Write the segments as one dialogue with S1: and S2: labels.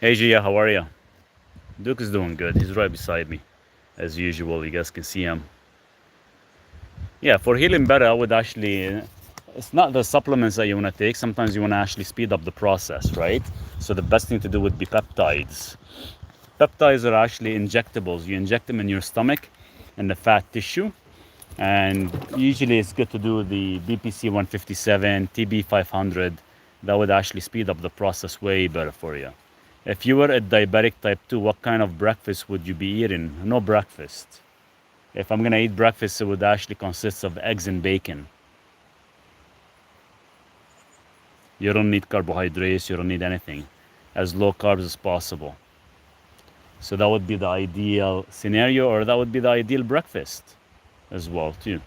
S1: Hey Gia, how are you? Duke is doing good. He's right beside me, as usual. You guys can see him. Yeah, for healing better, I would actually. It's not the supplements that you want to take. Sometimes you want to actually speed up the process, right? So the best thing to do would be peptides. Peptides are actually injectables. You inject them in your stomach, in the fat tissue, and usually it's good to do the BPC 157, TB 500. That would actually speed up the process way better for you. If you were a diabetic type 2, what kind of breakfast would you be eating? No breakfast. If I'm gonna eat breakfast, it would actually consist of eggs and bacon. You don't need carbohydrates, you don't need anything. As low carbs as possible. So that would be the ideal scenario, or that would be the ideal breakfast as well, too.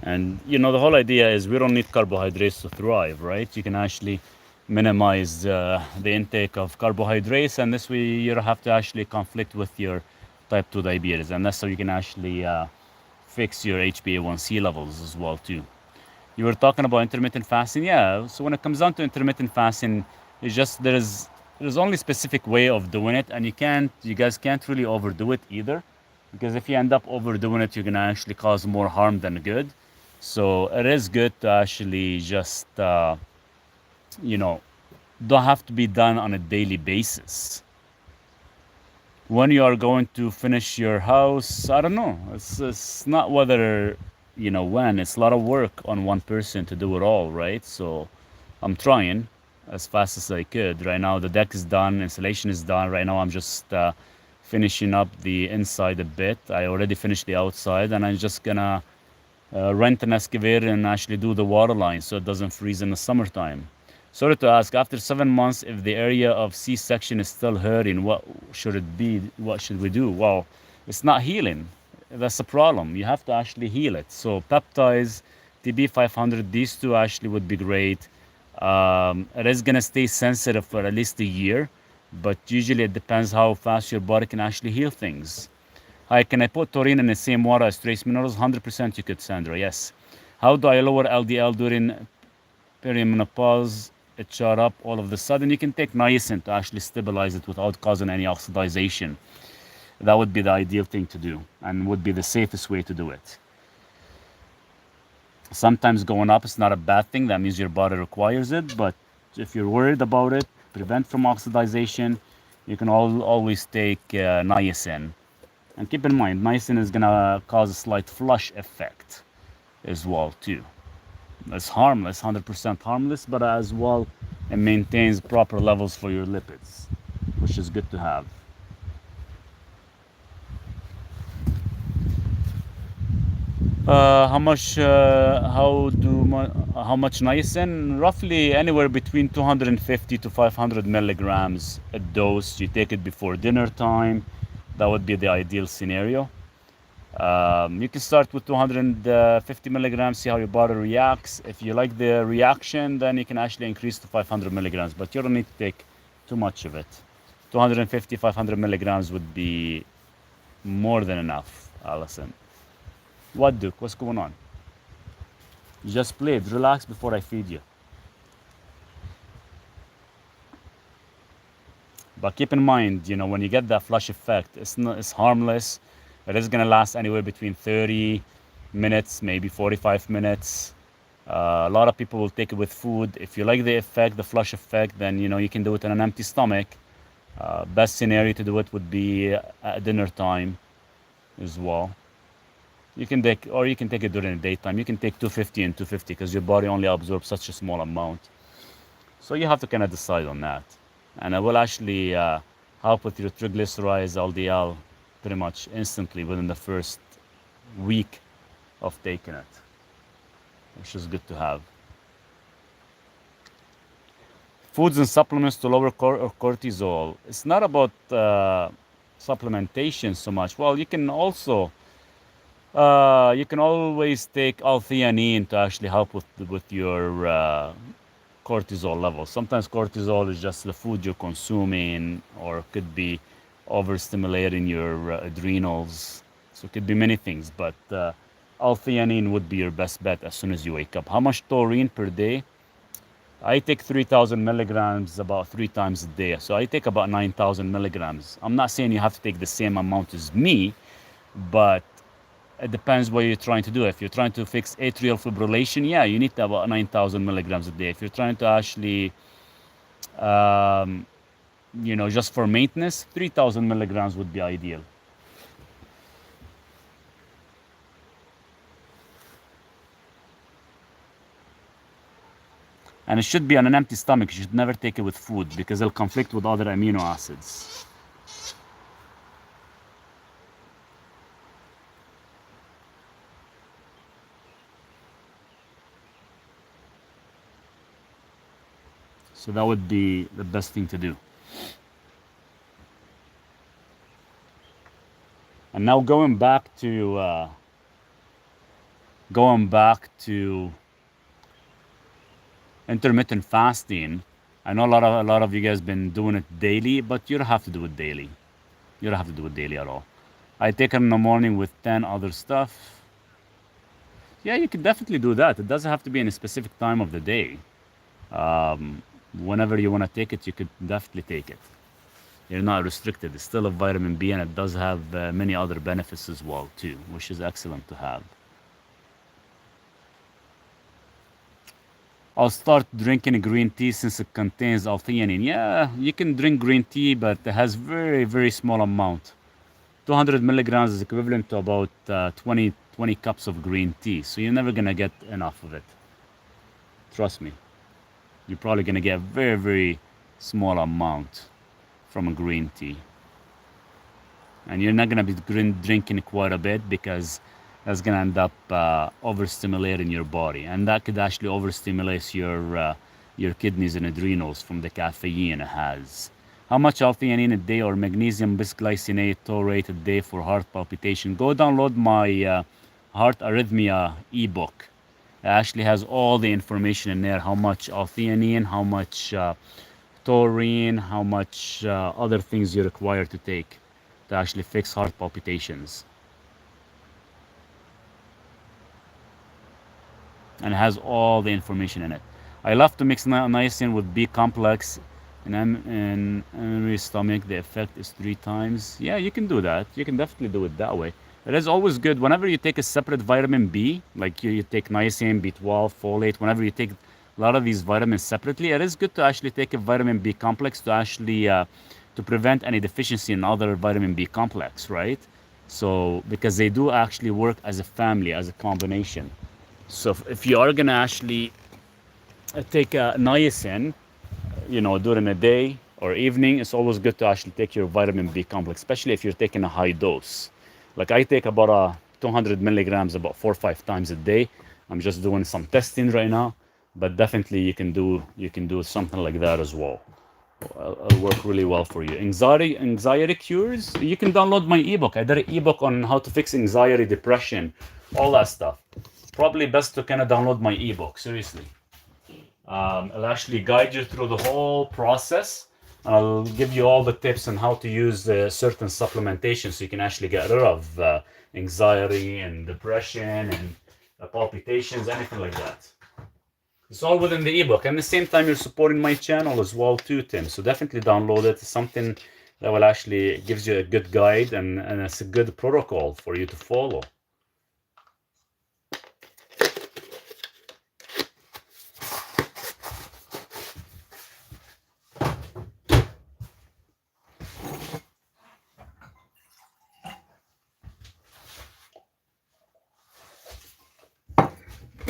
S1: And the whole idea is we don't need carbohydrates to thrive, right? You can actually minimize the intake of carbohydrates, and this way you don't have to actually conflict with your type 2 diabetes, and that's how you can actually fix your HbA1c levels as well too. You were talking about intermittent fasting, yeah. So when it comes down to intermittent fasting, it's just there's only specific way of doing it, and you guys can't really overdo it either, because if you end up overdoing it, you're gonna actually cause more harm than good. So it is good to actually just you know don't have to be done on a daily basis. When you are going to finish your house, I don't know. It's not whether when. It's a lot of work on one person to do it all, right? So I'm trying as fast as I could. Right now the deck is done, installation is done. Right now I'm just finishing up the inside a bit. I already finished the outside, and I'm just gonna rent an excavator and actually do the water line so it doesn't freeze in the summertime. Sorry to ask, after 7 months, if the area of C-section is still hurting, what should it be? What should we do? Well, it's not healing. That's the problem. You have to actually heal it. So peptides, TB500, these two actually would be great. It is gonna stay sensitive for at least a year, but usually it depends how fast your body can actually heal things. Hi, can I put taurine in the same water as trace minerals? 100% you could, Sandra, yes. How do I lower LDL during perimenopause? It shot up all of a sudden. You can take niacin to actually stabilize it without causing any oxidization. That would be the ideal thing to do and would be the safest way to do it. Sometimes going up is not a bad thing. That means your body requires it. But if you're worried about it, prevent from oxidization, you can always take niacin. And keep in mind, niacin is gonna cause a slight flush effect as well too. It's harmless, 100% harmless, but as well, it maintains proper levels for your lipids, which is good to have. How much niacin? Roughly anywhere between 250 to 500 milligrams a dose. You take it before dinner time. That would be the ideal scenario. You can start with 250 milligrams, see how your body reacts. If you like the reaction, then you can actually increase to 500 milligrams, but you don't need to take too much of it. 250, 500 milligrams would be more than enough, Allison. What, Duke? What's going on? You just played. Relax before I feed you. But keep in mind, when you get that flush effect, it's harmless. It is going to last anywhere between 30 minutes, maybe 45 minutes. A lot of people will take it with food. If you like the effect, the flush effect, then you can do it on an empty stomach. Best scenario to do it would be at dinner time as well. You can take it during the daytime. You can take 250 and 250 because your body only absorbs such a small amount. So you have to kind of decide on that. And it will actually help with your triglycerides, LDL, pretty much instantly within the first week of taking it, which is good to have. Foods and supplements to lower cortisol. It's not about supplementation so much. Well, you can also You can always take L-theanine to actually help with your cortisol levels. Sometimes cortisol is just the food you're consuming, or could be overstimulating your adrenals. So it could be many things, but L-theanine would be your best bet as soon as you wake up. How much taurine per day? I take 3,000 milligrams about 3 times a day. So I take about 9,000 milligrams. I'm not saying you have to take the same amount as me, but it depends what you're trying to do. If you're trying to fix atrial fibrillation, yeah, you need about 9,000 milligrams a day. If you're trying to actually, um, just for maintenance, 3,000 milligrams would be ideal. And it should be on an empty stomach. You should never take it with food because it'll conflict with other amino acids. So that would be the best thing to do. And now going back to intermittent fasting. I know a lot of you guys been doing it daily, but you don't have to do it daily. You don't have to do it daily at all. I take it in the morning with 10 other stuff. Yeah, you can definitely do that. It doesn't have to be in a specific time of the day. Whenever you want to take it, you could definitely take it. You're not restricted. It's still a vitamin B, and it does have many other benefits as well too, which is excellent to have. I'll start drinking green tea since it contains L-theanine. Yeah, you can drink green tea, but it has very, very small amount. 200 milligrams is equivalent to about 20 cups of green tea. So you're never going to get enough of it. Trust me. You're probably going to get a very, very small amount from a green tea. And you're not going to be drinking quite a bit because that's going to end up overstimulating your body. And that could actually overstimulate your kidneys and adrenals from the caffeine it has. How much L-theanine a day or magnesium bisglycinate taurate a day for heart palpitation? Go download my heart arrhythmia ebook. It actually has all the information in there. How much L-theanine, how much taurine, how much other things you require to take to actually fix heart palpitations. And it has all the information in it. I love to mix niacin with B complex in every stomach. The effect is 3 times. Yeah, you can do that. You can definitely do it that way. It is always good whenever you take a separate vitamin B, like you take niacin, B12, folate. Whenever you take a lot of these vitamins separately, it is good to actually take a vitamin B complex to actually to prevent any deficiency in other vitamin B complex, right? So because they do actually work as a family, as a combination. So if you are gonna actually take a niacin, during the day or evening, it's always good to actually take your vitamin B complex, especially if you're taking a high dose. Like I take about 200 milligrams about 4 or 5 times a day. I'm just doing some testing right now, but definitely you can do something like that as well. It'll work really well for you. Anxiety cures. You can download my ebook. I did an ebook on how to fix anxiety, depression, all that stuff. Probably best to kind of download my ebook. Seriously. I'll actually guide you through the whole process. I'll give you all the tips on how to use certain supplementation so you can actually get rid of anxiety and depression and palpitations, anything like that. It's all within the ebook. And at the same time, you're supporting my channel as well too, Tim. So definitely download it. It's something that will actually gives you a good guide and it's a good protocol for you to follow.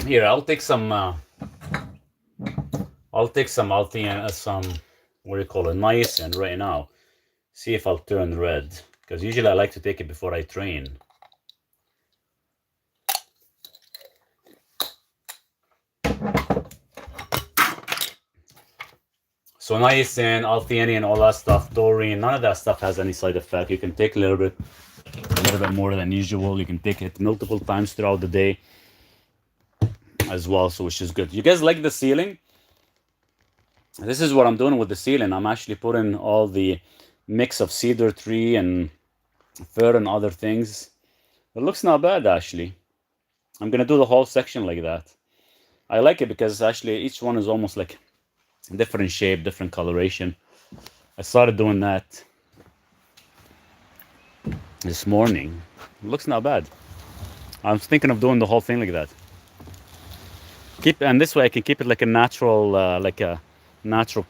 S1: Here, I'll take some some, what do you call it, niacin right now. See if I'll turn red, because usually I like to take it before I train. So niacin, L-theanine, all that stuff, taurine, none of that stuff has any side effect. You can take a little bit little bit more than usual. You can take it multiple times throughout the day as well, so which is good. You guys like the ceiling? This is what I'm doing with the ceiling. I'm actually putting all the mix of cedar tree and fir and other things. It looks not bad, actually. I'm gonna do the whole section like that. I like it because actually each one is almost like different shape, different coloration. I started doing that this morning. It looks not bad. I was thinking of doing the whole thing like that. And this way I can keep it like a natural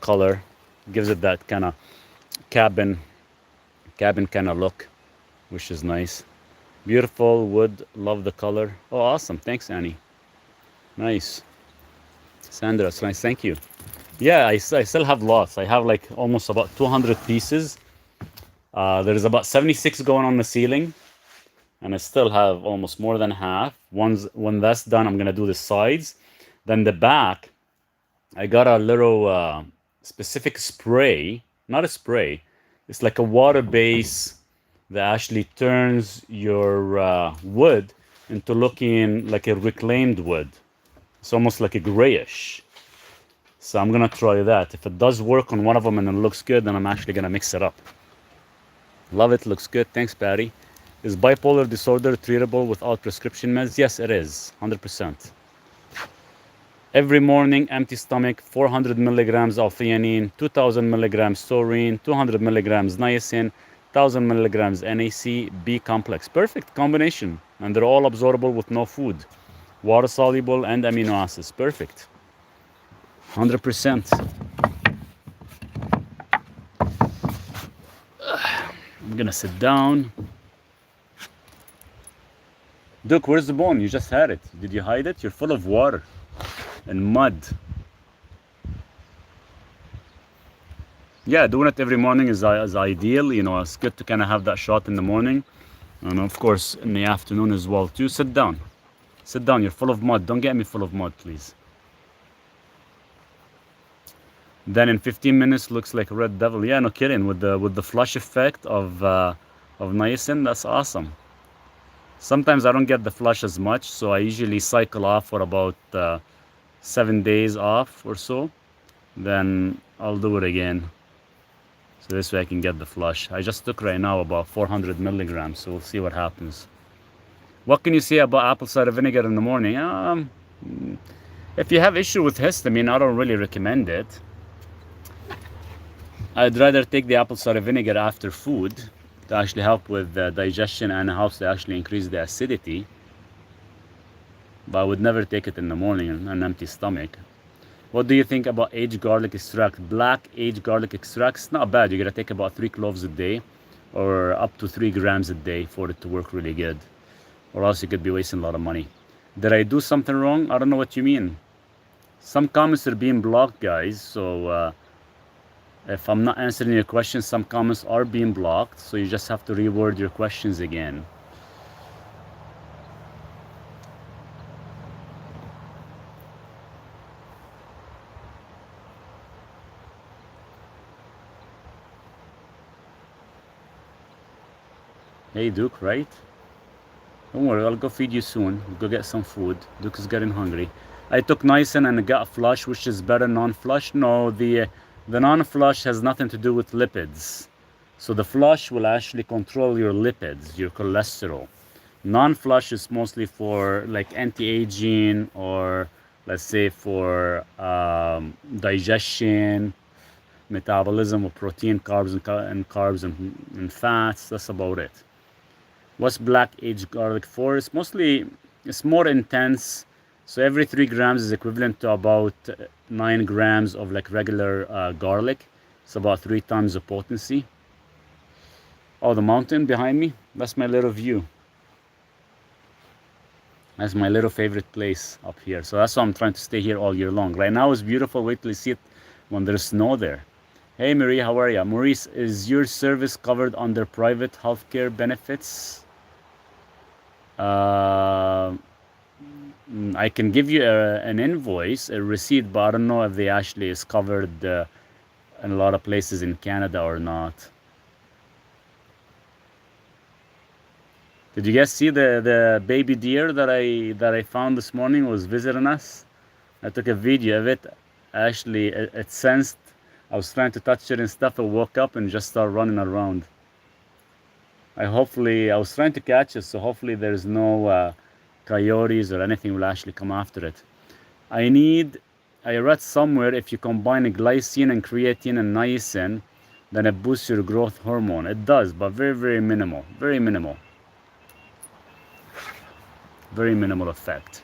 S1: color. Gives it that kind of cabin kind of look, which is nice. Beautiful wood, love the color. Oh, awesome! Thanks, Annie. Nice, Sandra. It's nice. Thank you. Yeah, I still have lots. I have like almost about 200 pieces. There's about 76 going on the ceiling, and I still have almost more than half. When that's done, I'm gonna do the sides. Then the back, I got a little specific spray, not a spray. It's like a water base that actually turns your wood into looking like a reclaimed wood. It's almost like a grayish. So I'm gonna try that. If it does work on one of them and it looks good, then I'm actually gonna mix it up. Love it, looks good. Thanks, Patty. Is bipolar disorder treatable without prescription meds? Yes, it is, 100%. Every morning, empty stomach, 400 milligrams of theanine, 2000 milligrams taurine, 200 milligrams niacin, 1000 milligrams NAC, B complex. Perfect combination. And they're all absorbable with no food. Water soluble and amino acids. Perfect. 100%. I'm gonna sit down. Duke, where's the bone? You just had it. Did you hide it? You're full of water and mud. Yeah, doing it every morning is ideal. You know, it's good to kind of have that shot in the morning, and of course in the afternoon as well too. Sit down. Sit down. You're full of mud. Don't get me full of mud, please. Then in 15 minutes looks like a red devil. Yeah, no kidding. With the flush effect of niacin, that's awesome. Sometimes I don't get the flush as much, so I usually cycle off for about 7 days off or so. Then I'll do it again. So this way I can get the flush. I just took right now about 400 milligrams, so we'll see what happens. What can you say about apple cider vinegar in the morning? If you have issue with histamine, I don't really recommend it. I'd rather take the apple cider vinegar after food to actually help with digestion and helps to actually increase the acidity. But I would never take it in the morning on an empty stomach. What do you think about aged garlic extract? Black aged garlic extract, it's not bad. You're gonna take about 3 cloves a day or up to 3 grams a day for it to work really good. Or else you could be wasting a lot of money. Did I do something wrong? I don't know what you mean. Some comments are being blocked, guys. So if I'm not answering your questions, some comments are being blocked. So you just have to reword your questions again. Hey, Duke, right? Don't worry, I'll go feed you soon. Go get some food. Duke is getting hungry. I took niacin and got flush, which is better non-flush. No, the non-flush has nothing to do with lipids. So the flush will actually control your lipids, your cholesterol. Non-flush is mostly for like anti-aging or let's say for digestion, metabolism of protein, carbs and fats. That's about it. What's black aged garlic for? It's more intense. So every 3 grams is equivalent to about 9 grams of like regular garlic. It's about 3 times the potency. Oh, the mountain behind me? That's my little view. That's my little favorite place up here. So that's why I'm trying to stay here all year long. Right now it's beautiful. Wait till you see it when there's snow there. Hey Marie, how are you? Maurice, is your service covered under private healthcare benefits? I can give you an invoice, a receipt, but I don't know if they actually is covered in a lot of places in Canada or not. Did you guys see the baby deer that I found this morning was visiting us? I took a video of it. Actually, it sensed I was trying to touch it and stuff. It woke up and just started running around. I was trying to catch it, so hopefully there's no coyotes or anything will actually come after it. I read somewhere if you combine a glycine and creatine and niacin, then it boosts your growth hormone. It does, but very, very minimal. Very minimal. Very minimal effect.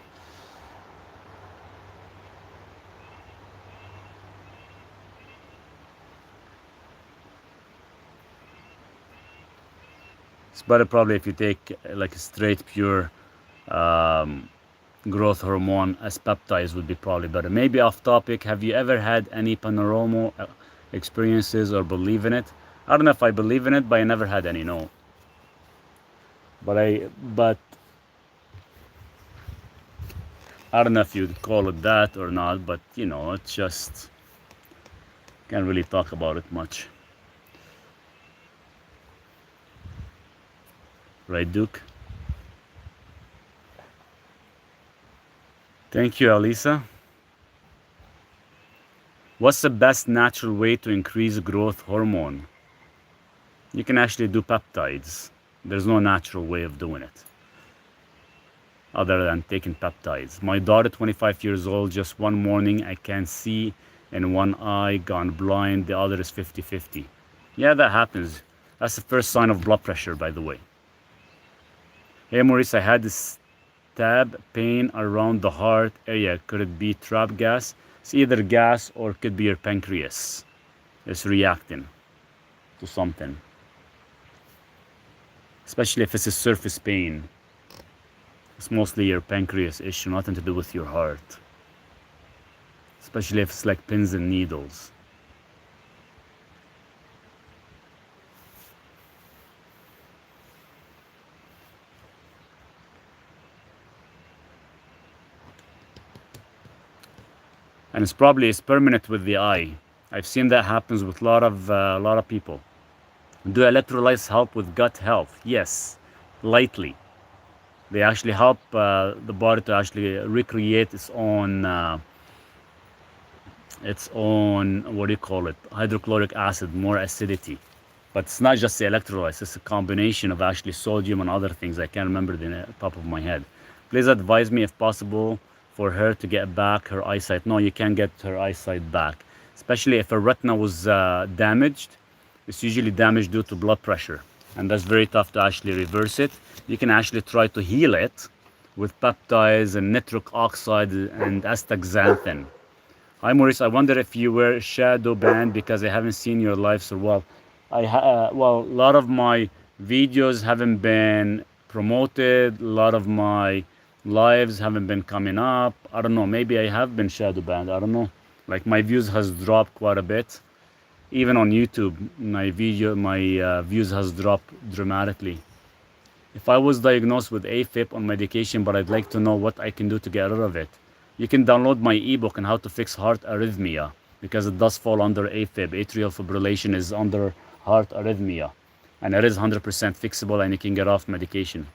S1: It's better probably if you take like a straight pure growth hormone as peptides would be probably better. Maybe off topic, have you ever had any paranormal experiences or believe in it? I don't know if I believe in it, but I never had any, no. But I don't know if you'd call it that or not, but it's just can't really talk about it much. Right, Duke? Thank you, Alisa. What's the best natural way to increase growth hormone? You can actually do peptides. There's no natural way of doing it other than taking peptides. My daughter, 25 years old, just one morning I can see in one eye, gone blind, the other is 50-50. Yeah, that happens. That's the first sign of blood pressure, by the way. Hey Maurice, I had this stab pain around the heart area. Could it be trap gas? It's either gas or it could be your pancreas. It's reacting to something. Especially if it's a surface pain. It's mostly your pancreas issue, nothing to do with your heart. Especially if it's like pins and needles. And it's permanent with the eye. I've seen that happens with a lot of people. Do electrolytes help with gut health? Yes, lightly. They actually help the body to actually recreate its own what do you call it? Hydrochloric acid, more acidity. But it's not just the electrolytes, it's a combination of actually sodium and other things. I can't remember the top of my head. Please advise me if possible for her to get back her eyesight. No, you can't get her eyesight back. Especially if her retina was damaged. It's usually damaged due to blood pressure. And that's very tough to actually reverse it. You can actually try to heal it with peptides and nitric oxide and astaxanthin. Hi Maurice, I wonder if you were shadow banned because I haven't seen your live so well. Well, a lot of my videos haven't been promoted. A lot of my lives haven't been coming up. I don't know. Maybe I have been shadow banned. I don't know. Like my views has dropped quite a bit. Even on YouTube, my views has dropped dramatically. If I was diagnosed with AFib on medication, but I'd like to know what I can do to get rid of it. You can download my ebook on how to fix heart arrhythmia because it does fall under AFib. Atrial fibrillation is under heart arrhythmia, and it is 100% fixable, and you can get off medication.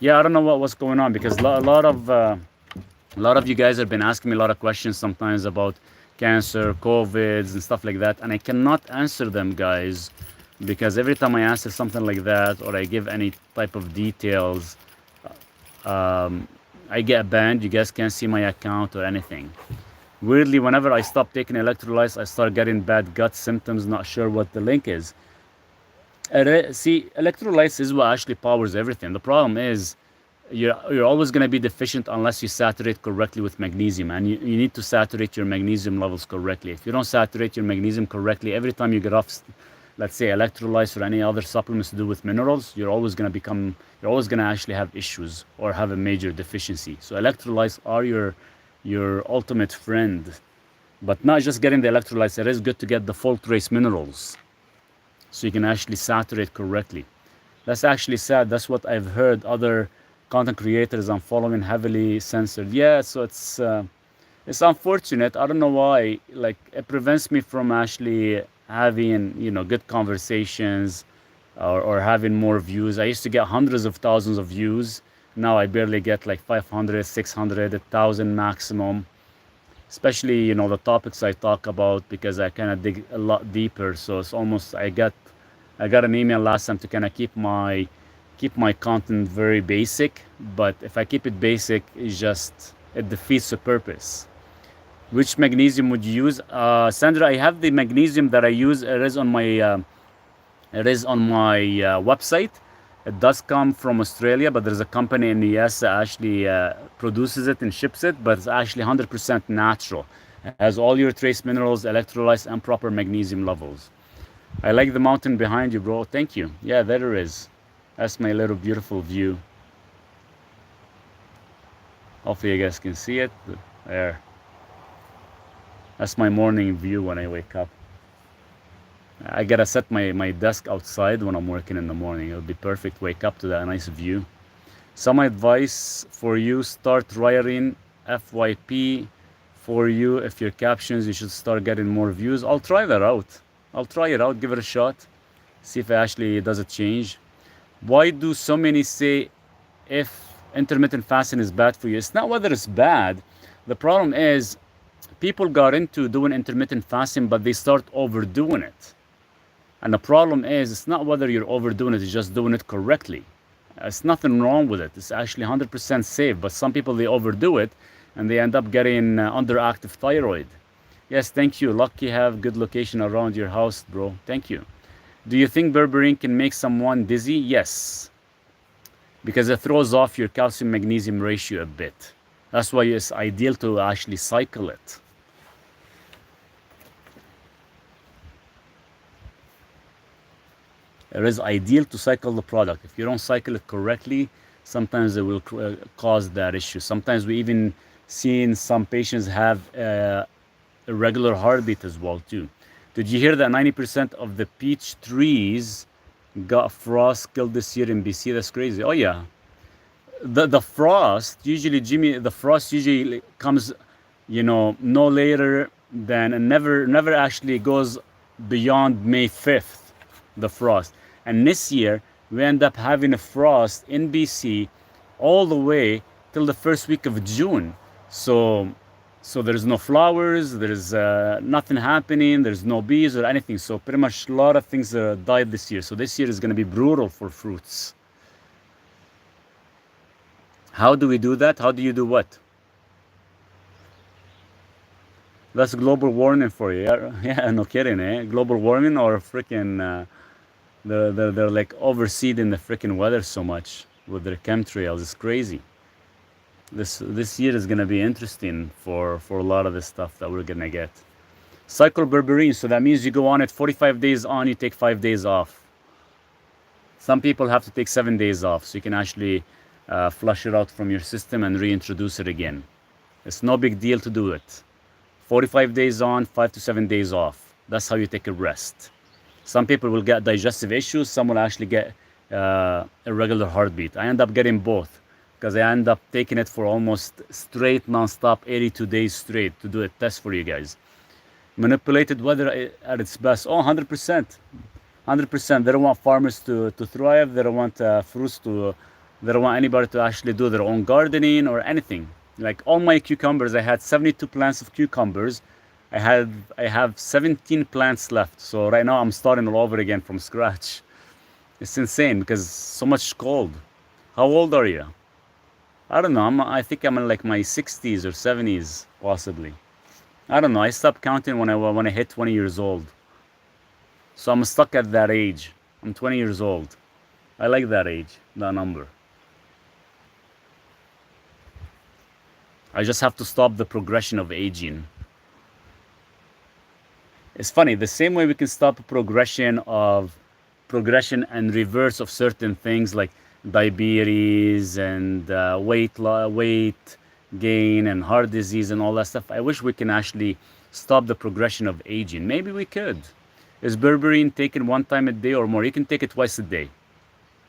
S1: Yeah, I don't know what's going on because a lot of you guys have been asking me a lot of questions sometimes about cancer, COVIDs, and stuff like that, and I cannot answer them, guys, because every time I answer something like that or I give any type of details, I get banned. You guys can't see my account or anything. Weirdly, whenever I stop taking electrolytes, I start getting bad gut symptoms. Not sure what the link is. See, electrolytes is what actually powers everything. The problem is you're always going to be deficient unless you saturate correctly with magnesium, and you need to saturate your magnesium levels correctly. If you don't saturate your magnesium correctly, every time you get off, let's say, electrolytes or any other supplements to do with minerals, you're always going to actually have issues or have a major deficiency. So electrolytes are your ultimate friend, but not just getting the electrolytes. It is good to get the full trace minerals so you can actually saturate correctly. That's actually sad. That's what I've heard other content creators I'm following heavily censored. Yeah, so it's unfortunate. I don't know why. Like, it prevents me from actually having good conversations or having more views. I used to get hundreds of thousands of views. Now I barely get like 500, 600, 1,000 maximum. Especially, the topics I talk about, because I kind of dig a lot deeper. So it's almost, I got an email last time to kind of keep my content very basic. But if I keep it basic, it defeats the purpose. Which magnesium would you use? Sandra, I have the magnesium that I use. It is on my website. It does come from Australia, but there's a company in the US that actually produces it and ships it, but it's actually 100% natural. It has all your trace minerals, electrolytes, and proper magnesium levels. I like the mountain behind you, bro. Thank you. Yeah, there it is. That's my little beautiful view. Hopefully you guys can see it. There. That's my morning view when I wake up. I gotta set my desk outside when I'm working in the morning. It'll be perfect. Wake up to that nice view. Some advice for you: start writing FYP for you. If your captions, you should start getting more views. I'll try that out. I'll try it out. Give it a shot. See if it actually does a change. Why do so many say if intermittent fasting is bad for you? It's not whether it's bad. The problem is people got into doing intermittent fasting, but they start overdoing it. And the problem is, it's not whether you're overdoing it, it's just doing it correctly. There's nothing wrong with it. It's actually 100% safe. But some people, they overdo it and they end up getting underactive thyroid. Yes, thank you. Lucky have good location around your house, bro. Thank you. Do you think berberine can make someone dizzy? Yes. Because it throws off your calcium magnesium ratio a bit. That's why it's ideal to actually cycle it. It is ideal to cycle the product. If you don't cycle it correctly, sometimes it will cause that issue. Sometimes we even seen some patients have irregular heartbeat as well too. Did you hear that 90% of the peach trees got frost killed this year in BC? That's crazy. Oh yeah. The frost usually, Jimmy, the frost usually comes, no later than, and never actually goes beyond May 5th, the frost. And this year, we end up having a frost in BC all the way till the first week of June. So there's no flowers, there's nothing happening, there's no bees or anything. So pretty much a lot of things died this year. So this year is going to be brutal for fruits. How do we do that? How do you do what? That's global warming for you. Yeah, no kidding, eh? Global warming or freaking... They're like overseeding the freaking weather so much with their chemtrails. It's crazy. This year is gonna be interesting for a lot of the stuff that we're gonna get. Cycle berberine, so that means you go on it 45 days on, you take 5 days off. Some people have to take 7 days off, so you can actually flush it out from your system and reintroduce it again. It's no big deal to do it. 45 days on, 5 to 7 days off. That's how you take a rest. Some people will get digestive issues. Some will actually get irregular heartbeat. I end up getting both because I end up taking it for almost straight, non-stop, 82 days straight to do a test for you guys. Manipulated weather at its best. Oh, 100%. 100%. They don't want farmers to thrive. They don't want fruits to... They don't want anybody to actually do their own gardening or anything. Like all my cucumbers, I had 72 plants of cucumbers. I have 17 plants left. So right now I'm starting all over again from scratch. It's insane because so much cold. How old are you? I don't know. I think I'm in like my 60s or 70s possibly. I don't know. I stopped counting when I hit 20 years old. So I'm stuck at that age. I'm 20 years old. I like that age, that number. I just have to stop the progression of aging. It's funny, the same way we can stop progression and reverse of certain things like diabetes and weight gain and heart disease and all that stuff. I wish we can actually stop the progression of aging. Maybe we could. Is berberine taken one time a day or more? You can take it twice a day,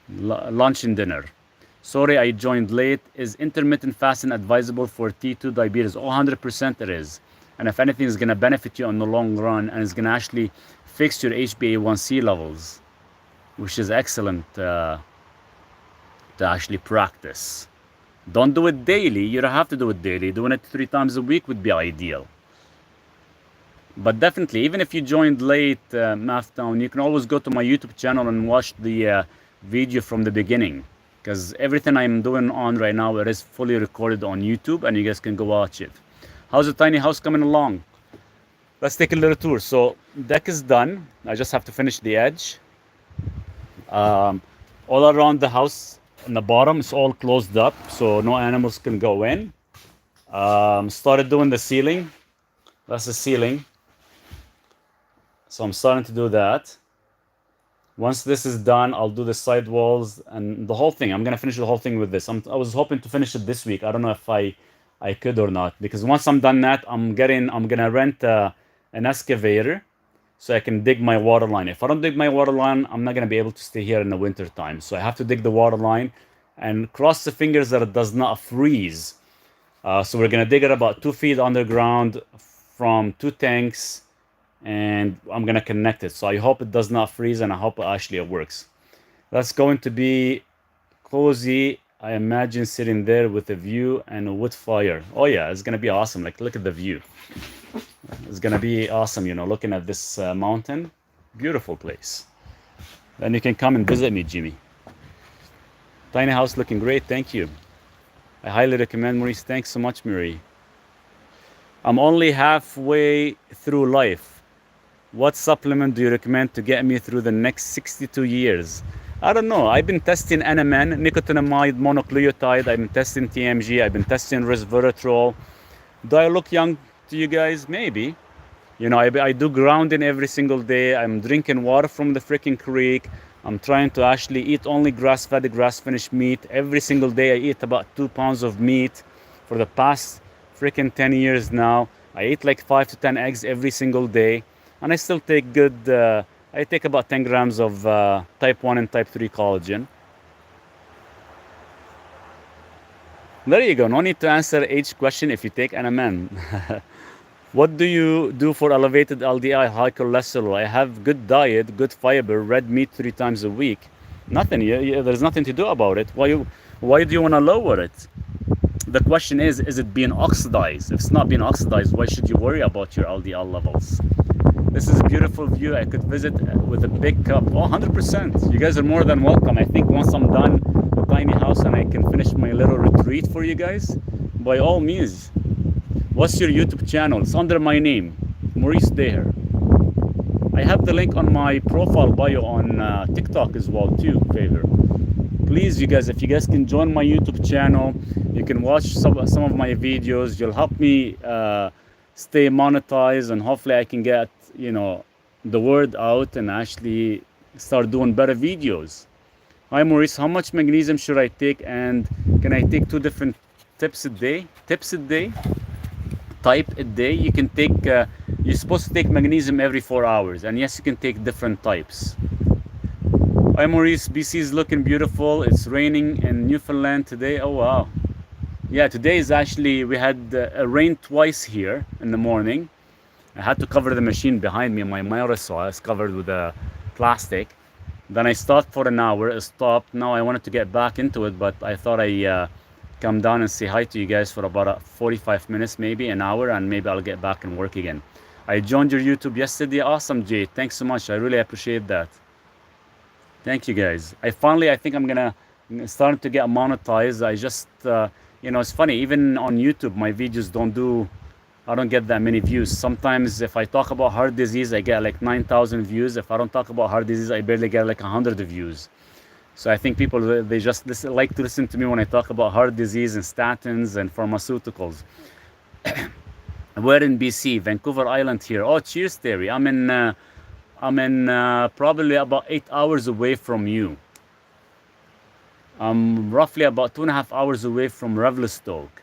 S1: lunch and dinner. Sorry, I joined late. Is intermittent fasting advisable for T2 diabetes? Oh, 100% it is. And if anything, it's going to benefit you in the long run and it's going to actually fix your HbA1c levels. which is excellent to actually practice. Don't do it daily. You don't have to do it daily. Doing it 3 times a week would be ideal. But definitely, even if you joined late, Mathtown, you can always go to my YouTube channel and watch the video from the beginning. Because everything I'm doing on right now, it is fully recorded on YouTube, and you guys can go watch it. How's the tiny house coming along? Let's take a little tour. So deck is done. I just have to finish the edge. All around the house, in the bottom, it's all closed up, so no animals can go in. Started doing the ceiling. That's the ceiling. So I'm starting to do that. Once this is done, I'll do the side walls and the whole thing. I'm gonna finish the whole thing with this. I was hoping to finish it this week. I don't know if I could or not, because once I'm done that, I'm gonna rent an excavator so I can dig my water line. If I don't dig my water line, I'm not gonna be able to stay here in the winter time. So I have to dig the water line and cross the fingers that it does not freeze. So we're gonna dig it about 2 feet underground from 2 tanks, and I'm gonna connect it. So I hope it does not freeze, and I hope actually it works. That's going to be cozy. I imagine sitting there with a view and a wood fire. Oh yeah, it's gonna be awesome. Like, look at the view. It's gonna be awesome, you know, looking at this mountain. Beautiful place. Then you can come and visit me, Jimmy. Tiny house looking great, thank you. I highly recommend, Maurice. Thanks so much, Marie. I'm only halfway through life. What supplement do you recommend to get me through the next 62 years? I don't know. I've been testing NMN, nicotinamide mononucleotide. I've been testing TMG. I've been testing resveratrol. Do I look young to you guys? Maybe. You know, I do grounding every single day. I'm drinking water from the freaking creek. I'm trying to actually eat only grass-fed, grass-finished meat. Every single day I eat about 2 pounds of meat for the past freaking 10 years now. I eat like 5 to 10 eggs every single day. And I still take I take about 10 grams of type 1 and type 3 collagen. There you go. No need to answer age question if you take NMN. What do you do for elevated LDI, high cholesterol? I have good diet, good fiber, red meat 3 times a week. Nothing. There's nothing to do about it. Why do you want to lower it? The question is it being oxidized? If it's not being oxidized, why should you worry about your LDL levels? This is a beautiful view. I could visit with a big cup. Oh, 100%. You guys are more than welcome. I think once I'm done the tiny house and I can finish my little retreat for you guys, by all means. What's your YouTube channel? It's under my name, Maurice Daher. I have the link on my profile bio on TikTok as well too, favor. Please, you guys, if you guys can join my YouTube channel, you can watch some of my videos. You'll help me stay monetized, and hopefully I can get, you know, the word out and actually start doing better videos. Hi Maurice, how much magnesium should I take, and can I take 2 different tips a day? Type a day. You can take you're supposed to take magnesium every 4 hours, and yes, you can take different types. Hi Maurice, BC is looking beautiful. It's raining in Newfoundland today. Oh wow. Yeah, today is actually, we had a rain twice here in the morning. I had to cover the machine behind me. My motor saw is covered with plastic. Then I stopped for an hour. It stopped. Now I wanted to get back into it, but I thought I come down and say hi to you guys for about 45 minutes, maybe an hour, and maybe I'll get back and work again. I joined your YouTube yesterday. Awesome, Jay. Thanks so much. I really appreciate that. Thank you, guys. I think I'm gonna start to get monetized. I just, you know, it's funny. Even on YouTube, my videos I don't get that many views. Sometimes if I talk about heart disease, I get like 9,000 views. If I don't talk about heart disease, I barely get like 100 views. So I think people, they just like to listen to me when I talk about heart disease and statins and pharmaceuticals. We're in BC, Vancouver Island here. Oh, cheers, Terry. I'm in probably about 8 hours away from you. I'm roughly about 2.5 hours away from Revelstoke.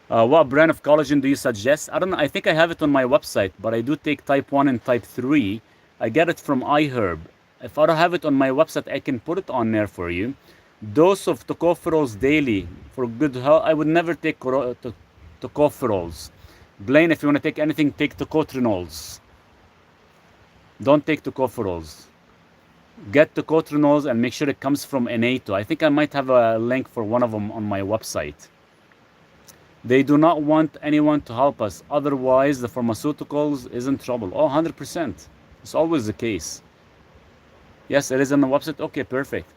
S1: What brand of collagen do you suggest? I don't know. I think I have it on my website, but I do take type 1 and type 3. I get it from iHerb. If I don't have it on my website, I can put it on there for you. Dose of tocopherols daily for good health. I would never take tocopherols. Blaine, if you want to take anything, take tocotrienols. Don't take tocopherols. Get tocotrienols and make sure it comes from NATO. I think I might have a link for one of them on my website. They do not want anyone to help us. Otherwise, the pharmaceuticals is in trouble. Oh, 100%. It's always the case. Yes, it is on the website. Okay, perfect.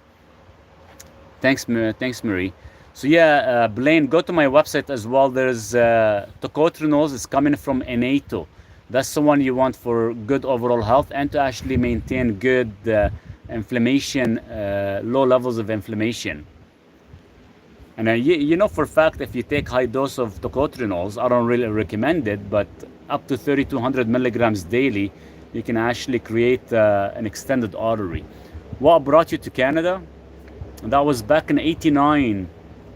S1: Thanks, Marie. So yeah, Blaine, go to my website as well. There's tocotrienols. It's coming from NATO. That's the one you want for good overall health and to actually maintain good inflammation, low levels of inflammation. And you know for a fact, if you take high dose of tocotrienols, I don't really recommend it, but up to 3,200 milligrams daily, you can actually create an extended artery. What brought you to Canada? That was back in '89.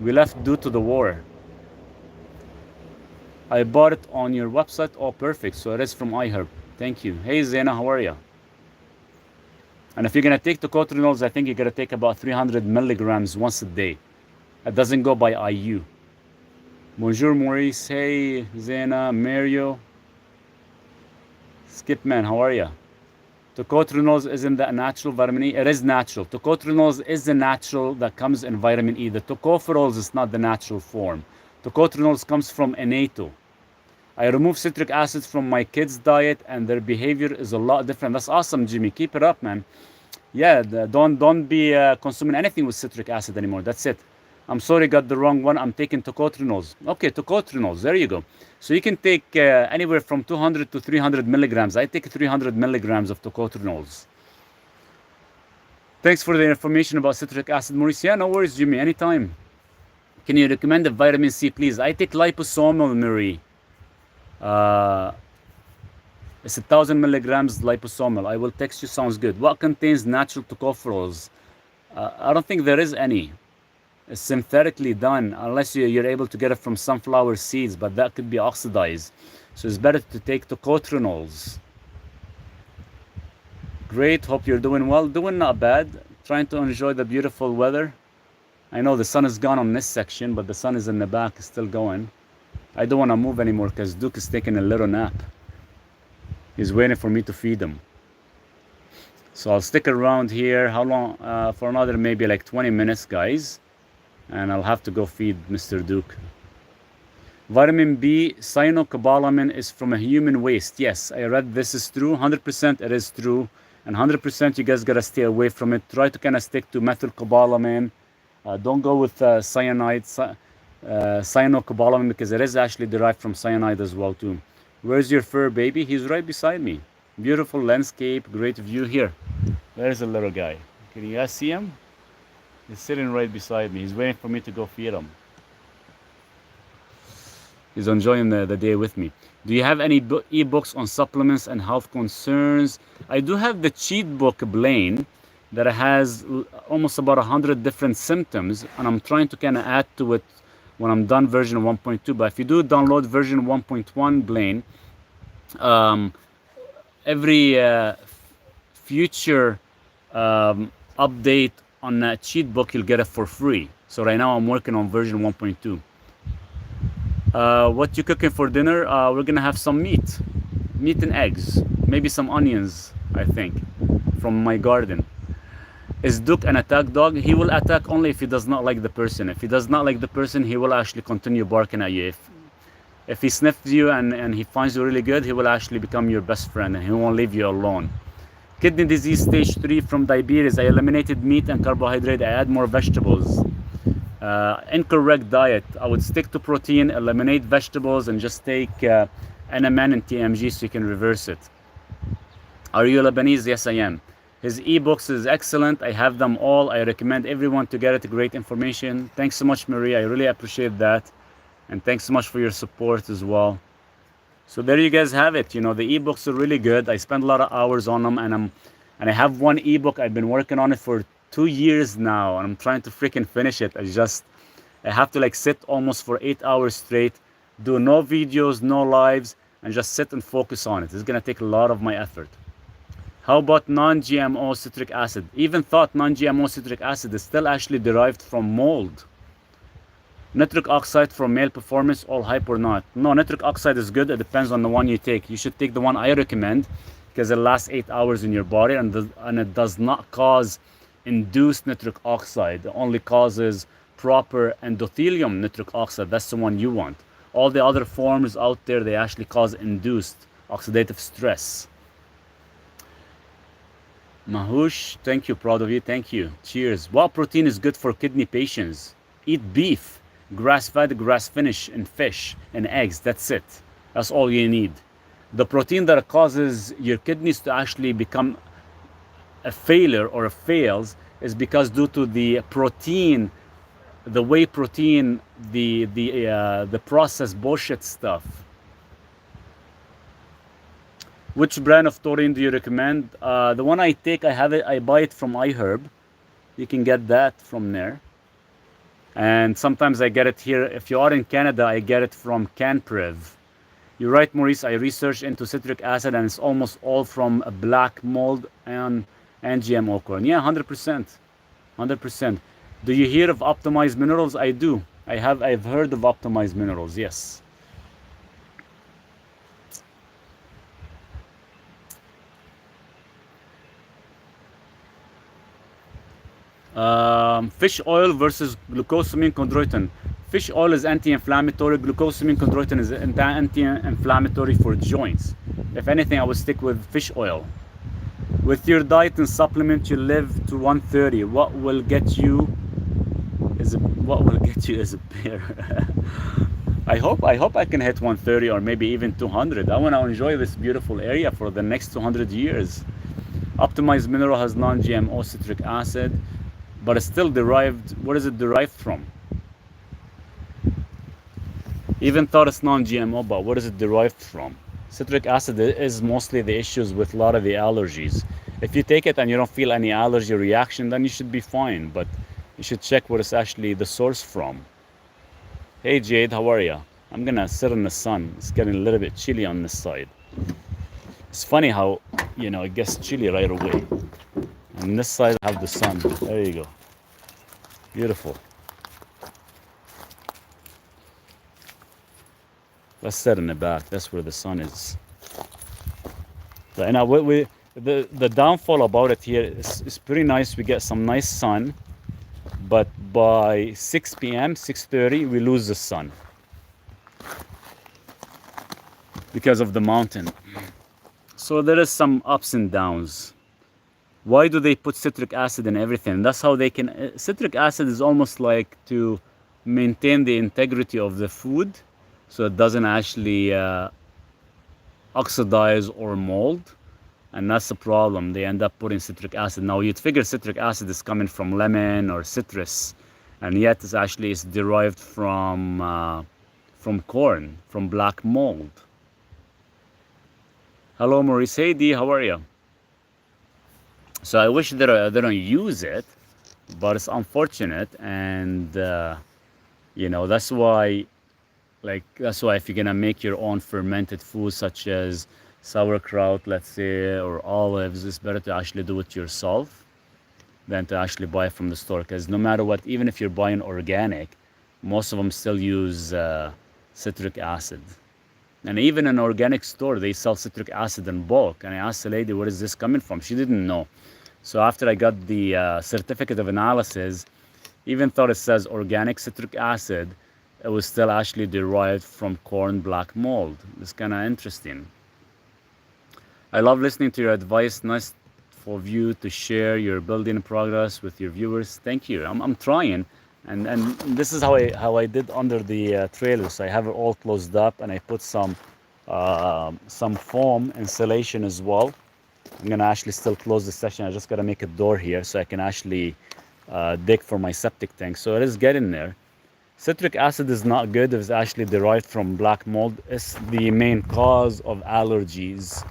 S1: We left due to the war. I bought it on your website. Oh, perfect. So it is from iHerb. Thank you. Hey, Zena, how are you? And if you're going to take tocotrienols, I think you're going to take about 300 milligrams once a day. It doesn't go by IU. Bonjour, Maurice. Hey, Zena, Mario. Skipman, how are you? Tocotrienols isn't that natural vitamin E? It is natural. Tocotrienols is the natural that comes in vitamin E. The tocopherols is not the natural form. Tocotrienols comes from innate. I remove citric acid from my kids' diet and their behavior is a lot different. That's awesome, Jimmy. Keep it up, man. Yeah, don't be consuming anything with citric acid anymore. That's it. I'm sorry, got the wrong one. I'm taking tocotrienols. Okay, tocotrienols. There you go. So you can take anywhere from 200 to 300 milligrams. I take 300 milligrams of tocotrienols. Thanks for the information about citric acid, Maurice. Yeah, no worries, Jimmy. Anytime. Can you recommend a vitamin C, please? I take liposomal, Marie. It's 1,000 milligrams liposomal. I will text you. Sounds good. What contains natural tocopherols? I don't think there is any. It's synthetically done, unless you're able to get it from sunflower seeds, but that could be oxidized. So it's better to take tocotrienols. Great. Hope you're doing well. Doing not bad. Trying to enjoy the beautiful weather. I know the sun is gone on this section, but the sun is in the back, is still going. I don't want to move anymore because Duke is taking a little nap. He's waiting for me to feed him. So I'll stick around here. How long? For another maybe like 20 minutes, guys. And I'll have to go feed Mr. Duke. Vitamin B, cyanocobalamin is from a human waste. Yes, I read this is true. 100% it is true. And 100% you guys got to stay away from it. Try to kind of stick to methylcobalamin. Don't go with cyanide, cyanocobalamin, because it is actually derived from cyanide as well too. Where's your fur baby? He's right beside me. Beautiful landscape, great view here. There's a little guy. Can you guys see him? He's sitting right beside me. He's waiting for me to go feed him. He's enjoying the day with me. Do you have any ebooks on supplements and health concerns? I do have the cheat book, Blaine, that has almost about 100 different symptoms, and I'm trying to kind of add to it when I'm done version 1.2. But if you do download version 1.1, Blaine, every future update on that cheat book, you'll get it for free. So right now I'm working on version 1.2. What you cooking for dinner? We're gonna have some meat and eggs, maybe some onions, I think, from my garden. Is Duke an attack dog? He will attack only if he does not like the person. If he does not like the person, he will actually continue barking at you. If he sniffs you and he finds you really good, he will actually become your best friend and he won't leave you alone. Kidney disease stage 3 from diabetes. I eliminated meat and carbohydrate. I add more vegetables. Incorrect diet. I would stick to protein, eliminate vegetables, and just take NMN and TMG so you can reverse it. Are you Lebanese? Yes, I am. His ebooks is excellent. I have them all. I recommend everyone to get it. Great information. Thanks so much, Maria. I really appreciate that. And thanks so much for your support as well. So there you guys have it. You know, the ebooks are really good. I spend a lot of hours on them, and I have one ebook. I've been working on it for 2 years now, and I'm trying to freaking finish it. I have to like sit almost for 8 hours straight, do no videos, no lives, and just sit and focus on it. It's gonna take a lot of my effort. How about non-GMO citric acid? Even thought non-GMO citric acid is still actually derived from mold. Nitric oxide for male performance, all hype or not? No, nitric oxide is good. It depends on the one you take. You should take the one I recommend because it lasts 8 hours in your body, and it does not cause induced nitric oxide. It only causes proper endothelium nitric oxide. That's the one you want. All the other forms out there, they actually cause induced oxidative stress. Mahush, thank you. Proud of you. Thank you. Cheers. What protein is good for kidney patients? Eat beef, grass-fed, grass-finished, and fish and eggs. That's it. That's all you need. The protein that causes your kidneys to actually become a failure or a fails is because due to the protein, the whey protein, the processed bullshit stuff. Which brand of taurine do you recommend? The one I take, I buy it from iHerb. You can get that from there. And sometimes I get it here. If you are in Canada, I get it from Canprev. You're right, Maurice. I researched into citric acid, and it's almost all from a black mold and GMO corn. Yeah, 100%. 100%. Do you hear of optimized minerals? I do. I've heard of optimized minerals, yes. Fish oil versus glucosamine chondroitin. Fish oil is anti-inflammatory. Glucosamine chondroitin is anti-inflammatory for joints. If anything, I would stick with fish oil. With your diet and supplement, you live to 130. What will get you is a bear. I hope I can hit 130 or maybe even 200. I want to enjoy this beautiful area for the next 200 years. Optimized mineral has non-GMO citric acid, but it's still derived. What is it derived from? Even thought it's non-GMO, but what is it derived from? Citric acid is mostly the issues with a lot of the allergies. If you take it and you don't feel any allergy reaction, then you should be fine, but you should check what it's actually the source from. Hey Jade, how are you? I'm gonna sit in the sun. It's getting a little bit chilly on this side. It's funny how, it gets chilly right away. On this side I have the sun. There you go. Beautiful. Let's sit in the back. That's where the sun is. And now the downfall about it here is pretty nice. We get some nice sun, but by 6 p.m., 6:30, we lose the sun because of the mountain. So there is some ups and downs. Why do they put citric acid in everything? That's how they can. Citric acid is almost like to maintain the integrity of the food, so it doesn't actually oxidize or mold, and that's the problem. They end up putting citric acid. Now you'd figure citric acid is coming from lemon or citrus, and yet it's derived from corn, from black mold. Hello, Maurice. Hey, D, how are you? So I wish they don't use it, but it's unfortunate, and that's why. That's why if you're gonna make your own fermented food, such as sauerkraut, let's say, or olives, it's better to actually do it yourself than to actually buy it from the store. Because no matter what, even if you're buying organic, most of them still use citric acid. And even in an organic store, they sell citric acid in bulk. And I asked the lady, where is this coming from? She didn't know. So after I got the certificate of analysis, even though it says organic citric acid, it was still actually derived from corn black mold. It's kind of interesting. I love listening to your advice. Nice for you to share your building progress with your viewers. Thank you. I'm trying, and this is how I did under the trailers. I have it all closed up, and I put some foam insulation as well. I'm gonna actually still close the section. I just gotta make a door here so I can actually dig for my septic tank. So it is getting there. Citric acid is not good. It's actually derived from black mold. It's the main cause of allergies.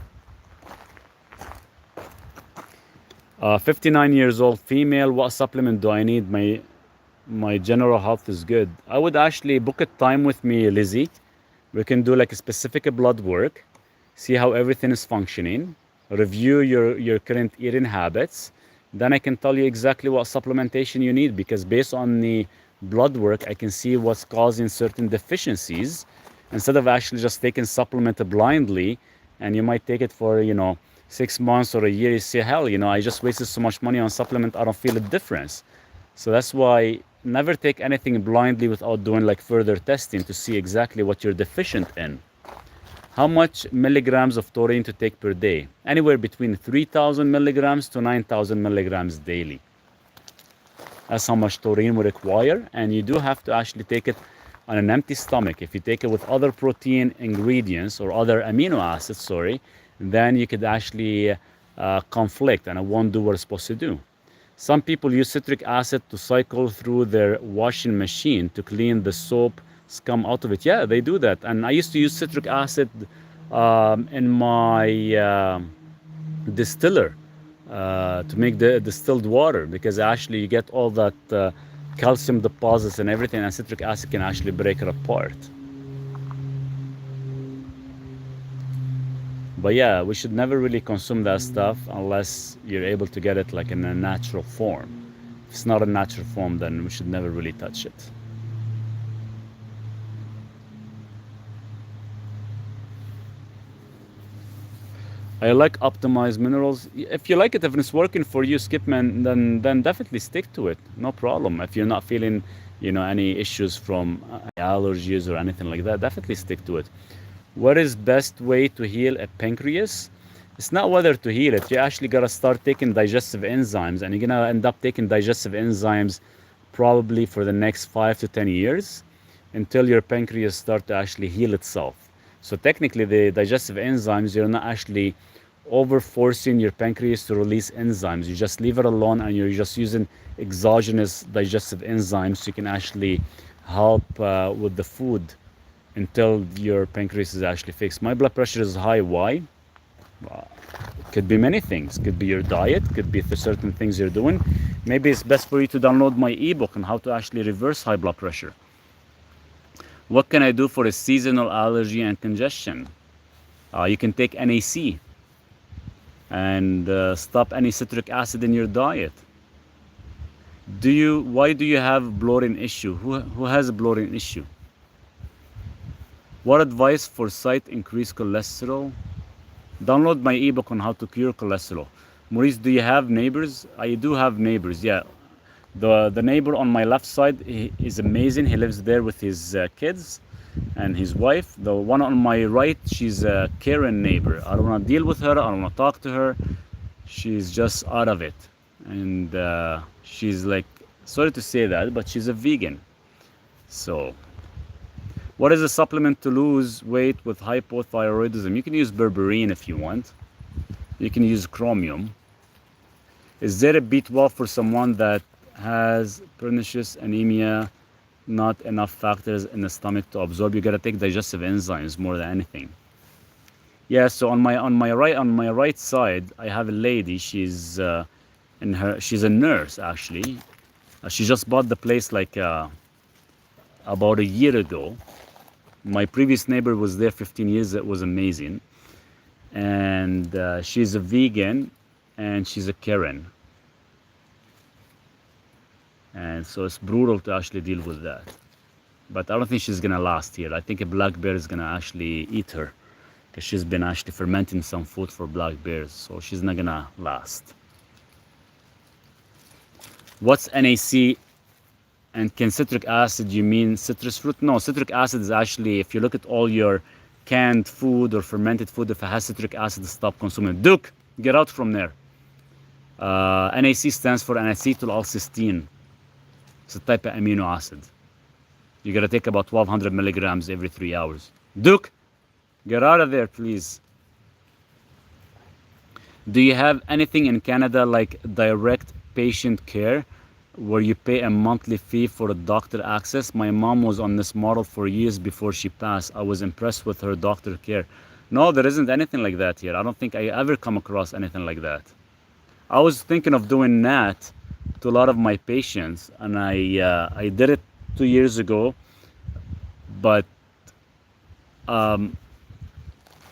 S1: 59 years old, female. What supplement do I need? My general health is good. I would actually book a time with me, Lizzie. We can do like a specific blood work, see how everything is functioning, review your current eating habits. Then I can tell you exactly what supplementation you need, because based on the blood work, I can see what's causing certain deficiencies instead of actually just taking supplement blindly. And you might take it for 6 months or a year. You say, hell, I just wasted so much money on supplement, I don't feel a difference. So that's why never take anything blindly without doing like further testing to see exactly what you're deficient in. How much milligrams of taurine to take per day? Anywhere between 3,000 milligrams to 9,000 milligrams daily. That's how much taurine we require, and you do have to actually take it on an empty stomach. If you take it with other protein ingredients or other amino acids, then you could actually conflict and it won't do what it's supposed to do. Some people use citric acid to cycle through their washing machine to clean the soap scum out of it. Yeah, they do that. And I used to use citric acid in my distiller to make the distilled water, because actually you get all that calcium deposits and everything, and citric acid can actually break it apart. But yeah, we should never really consume that stuff unless you're able to get it like in a natural form. If it's not a natural form, then we should never really touch it. I like optimized minerals. If you like it, if it's working for you, Skipman, then definitely stick to it. No problem. If you're not feeling, any issues from allergies or anything like that, definitely stick to it. What is best way to heal a pancreas? It's not whether to heal it. You actually gotta start taking digestive enzymes, and you're gonna end up taking digestive enzymes probably for the next 5 to 10 years until your pancreas start to actually heal itself. So technically, the digestive enzymes, you're not actually over forcing your pancreas to release enzymes. You just leave it alone, and you're just using exogenous digestive enzymes so you can actually help with the food until your pancreas is actually fixed. My blood pressure is high. Why? Could be many things. Could be your diet. Could be certain things you're doing. Maybe it's best for you to download my ebook on how to actually reverse high blood pressure. What can I do for a seasonal allergy and congestion? You can take NAC and stop any citric acid in your diet. Why do you have bloating issue? Who has a bloating issue? What advice for site increased cholesterol? Download my ebook on how to cure cholesterol. Maurice, do you have neighbors? I do have neighbors, yeah. The neighbor on my left side is amazing. He lives there with his kids and his wife. The one on my right, she's a Karen neighbor. I don't want to deal with her. I don't want to talk to her. She's just out of it. And she's like, sorry to say that, but she's a vegan. So, what is a supplement to lose weight with hypothyroidism? You can use berberine if you want. You can use chromium. Is there a B12 for someone that has pernicious anemia, not enough factors in the stomach to absorb? You gotta take digestive enzymes more than anything. Yeah, so on my right side, I have a lady. She's she's a nurse actually. She just bought the place like about a year ago. My previous neighbor was there 15 years. It was amazing. And she's a vegan and she's a Karen. And so it's brutal to actually deal with that. But I don't think she's gonna last here. I think a black bear is gonna actually eat her, because she's been actually fermenting some food for black bears. So she's not gonna last. What's NAC? And can citric acid, you mean citrus fruit? No, citric acid is actually, if you look at all your canned food or fermented food, if it has citric acid, stop consuming it. Duke, get out from there. NAC stands for N-acetyl-L-cysteine. It's a type of amino acid. You gotta take about 1,200 milligrams every 3 hours. Duke, get out of there, please. Do you have anything in Canada like direct patient care, where you pay a monthly fee for a doctor access? My mom was on this model for years before she passed. I was impressed with her doctor care. No, there isn't anything like that here. I don't think I ever come across anything like that. I was thinking of doing that to a lot of my patients, and I did it 2 years ago, but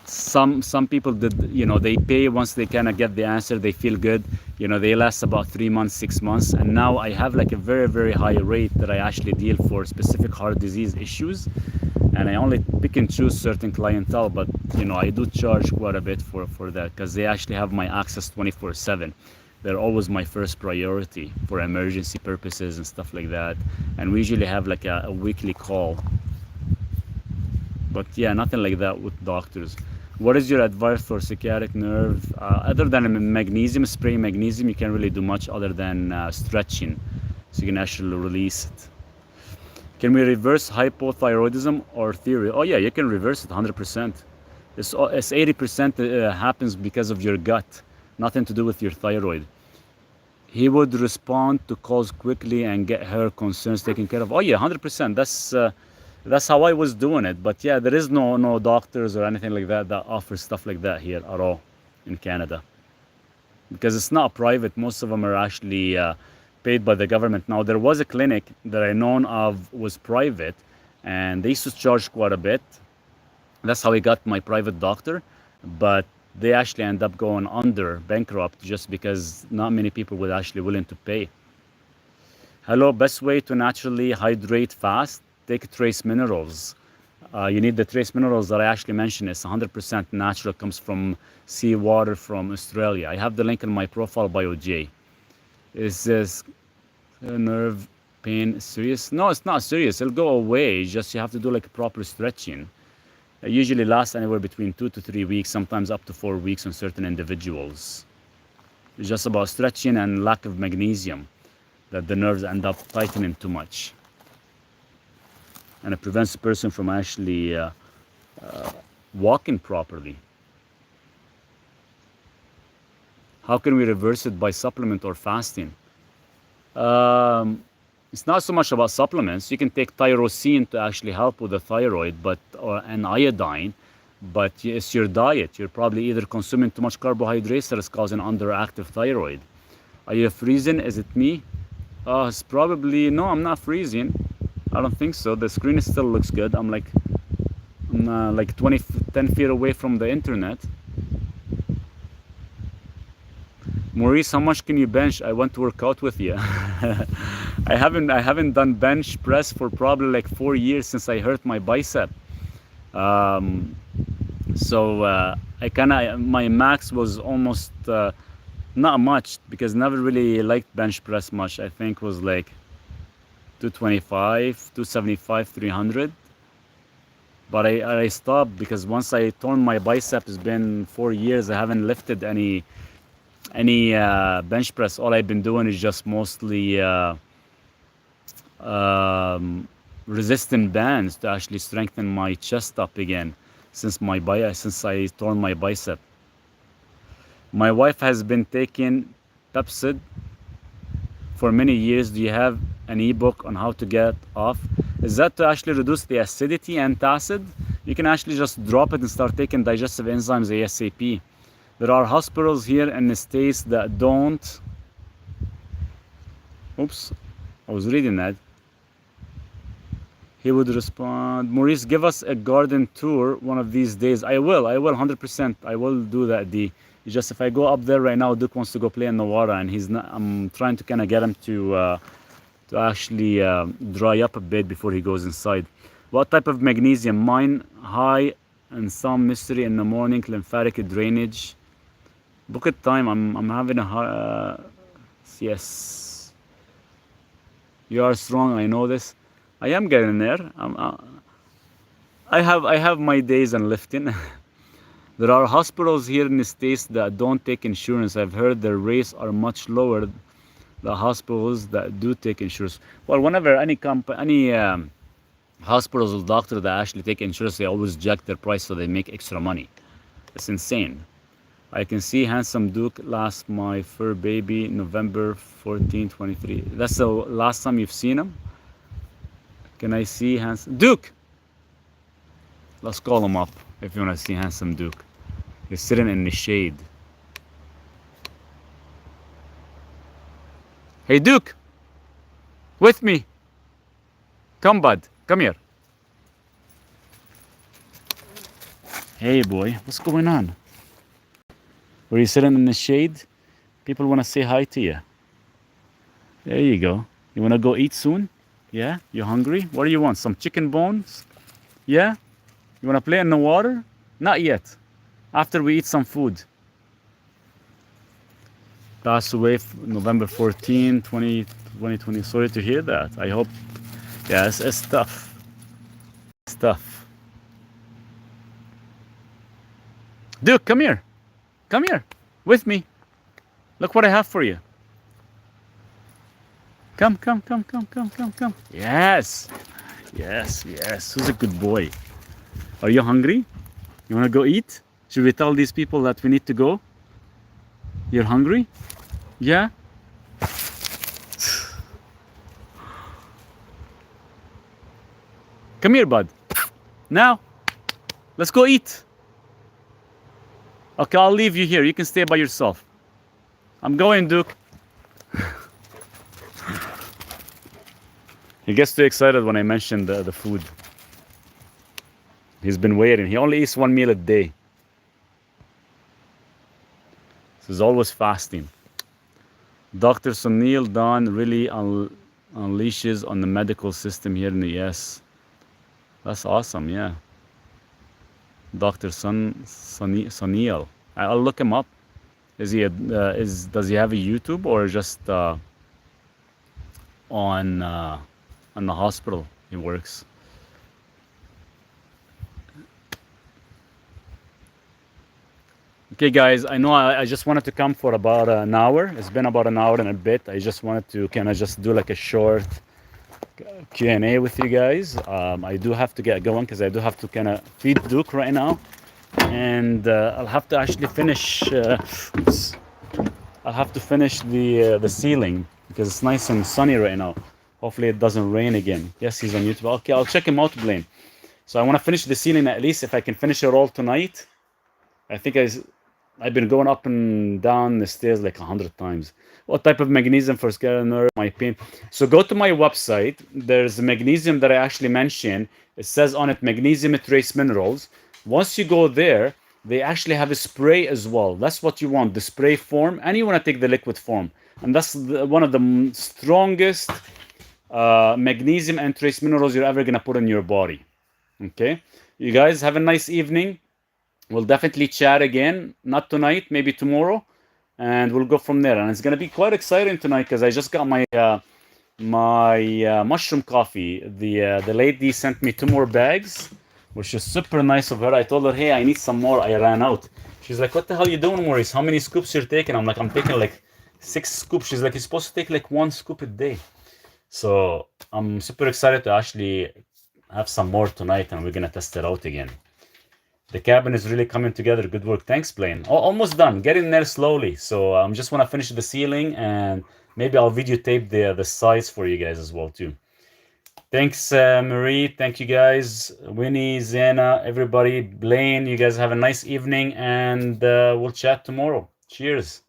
S1: some people did, they pay once they kind of get the answer, they feel good, they last about 3 months, 6 months. And now I have like a very, very high rate that I actually deal for specific heart disease issues, and I only pick and choose certain clientele. But I do charge quite a bit for that, because they actually have my access 24/7. They're always my first priority for emergency purposes and stuff like that. And we usually have like a weekly call. But yeah, nothing like that with doctors. What is your advice for sciatic nerve? Other than magnesium, spray magnesium, you can't really do much other than stretching, so you can actually release it. Can we reverse hypothyroidism or theory? Oh yeah, you can reverse it 100%. It's 80% happens because of your gut, nothing to do with your thyroid. He would respond to calls quickly and get her concerns taken care of. Oh yeah, 100%. That's how I was doing it. But yeah, there is no doctors or anything like that offer stuff like that here at all in Canada, because it's not private. Most of them are actually paid by the government. Now, there was a clinic that I known of was private, and they used to charge quite a bit. That's how I got my private doctor, but they actually end up going under bankrupt just because not many people were actually willing to pay. Hello, best way to naturally hydrate fast? Take trace minerals. You need the trace minerals that I actually mentioned. It's 100% natural, comes from seawater from Australia. I have the link in my profile bio, J. Is this nerve pain serious? No, it's not serious. It'll go away. Just you have to do like proper stretching. It usually lasts anywhere between 2 to 3 weeks, sometimes up to 4 weeks on certain individuals. It's just about stretching and lack of magnesium that the nerves end up tightening too much. And it prevents the person from actually walking properly. How can we reverse it by supplement or fasting? It's not so much about supplements. You can take tyrosine to actually help with the thyroid, and iodine, but it's your diet. You're probably either consuming too much carbohydrates that is causing underactive thyroid. Are you freezing? Is it me? It's probably, no, I'm not freezing. I don't think so. The screen still looks good. I'm like 10 feet away from the internet. Maurice, how much can you bench? I want to work out with you. I haven't done bench press for probably like 4 years since I hurt my bicep. My max was almost not much, because never really liked bench press much. I think was like 225, 275, 300. But I stopped because once I torn my bicep, it's been 4 years. I haven't lifted any bench press. All I've been doing is just mostly resistant bands to actually strengthen my chest up again since I torn my bicep. My wife has been taking Pepsid for many years. Do you have an ebook on how to get off? Is that to actually reduce the acidity and acid? You can actually just drop it and start taking digestive enzymes ASAP. There are hospitals here in the States that don't. Oops, I was reading that. He would respond, Maurice, give us a garden tour one of these days. I will 100%. I will do that, D. It's just if I go up there right now, Duke wants to go play in the water, and I'm trying to kind of get him to actually dry up a bit before he goes inside. What type of magnesium? Mine high and some mystery in the morning, lymphatic drainage. Book at time. I'm having a yes. You are strong. I know this. I am getting there. I have my days on lifting. There are hospitals here in the States that don't take insurance. I've heard their rates are much lower than the hospitals that do take insurance. Well, whenever any hospitals or doctor that actually take insurance, they always jack their price so they make extra money. It's insane. I can see Handsome Duke last my fur baby November 14, 23. That's the last time you've seen him? Can I see Handsome Duke? Let's call him up if you want to see Handsome Duke. He's sitting in the shade. Hey Duke, with me. Come bud, come here. Hey, boy, what's going on? Were you sitting in the shade? People want to say hi to you. There you go. You want to go eat soon? Yeah? You hungry? What do you want? Some chicken bones? Yeah? You want to play in the water? Not yet. After we eat some food. Passed away November 14, 2020. Sorry to hear that. I hope. Yeah, it's tough. It's tough. Duke, come here. Come here. With me. Look what I have for you. Come, come, come, come, come, come, come. Yes. Yes, yes. Who's a good boy? Are you hungry? You want to go eat? Should we tell these people that we need to go? You're hungry? Yeah? Come here, bud. Now, let's go eat. Okay, I'll leave you here. You can stay by yourself. I'm going, Duke. He gets too excited when I mention the food. He's been waiting. He only eats one meal a day. So he's always fasting. Dr. Sunil Don really unleashes on the medical system here in the US. That's awesome, yeah. Dr. Sunil. I'll look him up. Does he have a YouTube or just on the hospital he works? Okay, guys, I know I just wanted to come for about an hour. It's been about an hour and a bit. I just wanted to kind of just do like a short Q&A with you guys. I do have to get going because I do have to kind of feed Duke right now. And I'll have to actually finish. I'll have to finish the ceiling because it's nice and sunny right now. Hopefully it doesn't rain again. Yes, he's on YouTube. Okay, I'll check him out, Blaine. So I want to finish the ceiling at least. If I can finish it all tonight, I think I've been going up and down the stairs like 100 times. What type of magnesium for scalar nerve? My pain. So go to my website. There's a magnesium that I actually mentioned. It says on it magnesium trace minerals. Once you go there, they actually have a spray as well. That's what you want, the spray form, and you want to take the liquid form. And that's one of the strongest magnesium and trace minerals you're ever going to put in your body. Okay? You guys have a nice evening. We'll definitely chat again. Not tonight, maybe tomorrow. And we'll go from there. And it's going to be quite exciting tonight because I just got my mushroom coffee. The lady sent me 2 more bags, which is super nice of her. I told her, hey, I need some more. I ran out. She's like, what the hell are you doing, Maurice? How many scoops you're taking? I'm like, I'm taking like 6 scoops. She's like, you're supposed to take like 1 scoop a day. So I'm super excited to actually have some more tonight, and we're going to test it out again. The cabin is really coming together. Good work. Thanks, Blaine. Almost done. Getting there slowly. So just want to finish the ceiling, and maybe I'll videotape the sides for you guys as well too. Thanks, Marie. Thank you guys. Winnie, Zena, everybody. Blaine, you guys have a nice evening, and we'll chat tomorrow. Cheers.